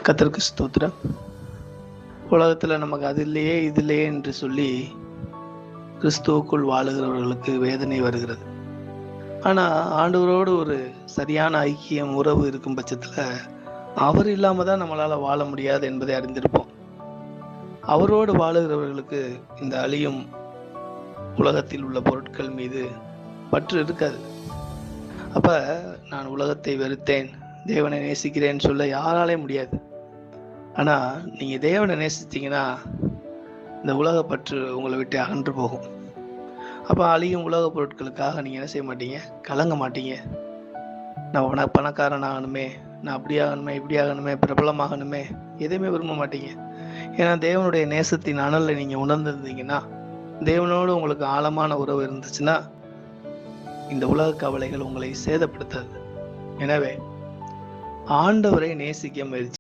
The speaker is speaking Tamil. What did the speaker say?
கர்த்தருக்கு ஸ்தோத்திரம். உலகத்துல நமக்கு அது இல்லையே இது இல்லையே என்று சொல்லி கிறிஸ்துவுக்குள் வாழுகிறவர்களுக்கு வேதனை வருகிறது. ஆனா ஆண்டவரோடு ஒரு சரியான ஐக்கியம் உறவு இருக்கும் பட்சத்துல அவர் இல்லாம தான் நம்மளால வாழ முடியாது என்பதை அறிந்திருப்போம். அவரோடு வாழுகிறவர்களுக்கு இந்த அழியும் உலகத்தில் உள்ள பொருட்கள் மீது பற்று இருக்காது. அப்ப நான் உலகத்தை வெறுத்தேன், தேவனை நேசிக்கிறேன்னு சொல்ல யாராலே முடியாது. ஆனா நீங்க தேவனை நேசித்தீங்கன்னா இந்த உலக பற்று உங்களை விட்டு அகன்று போகும். அப்ப அழியும் உலக பொருட்களுக்காக நீங்க என்ன செய்ய மாட்டீங்க, கலங்க மாட்டீங்க. நான் பணக்காரன் ஆகணுமே, நான் அப்படி ஆகணுமே, இப்படி ஆகணுமே, பிரபலமாகணுமே, எதையுமே விரும்ப மாட்டீங்க. ஏன்னா தேவனுடைய நேசத்தின் அனலை நீங்க உணர்ந்திருந்தீங்கன்னா, தேவனோடு உங்களுக்கு ஆழமான உறவு இருந்துச்சுன்னா இந்த உலக கவலைகள் உங்களை சேதப்படுத்தாது. எனவே ஆண்டவரை நேசிக்க முயற்சி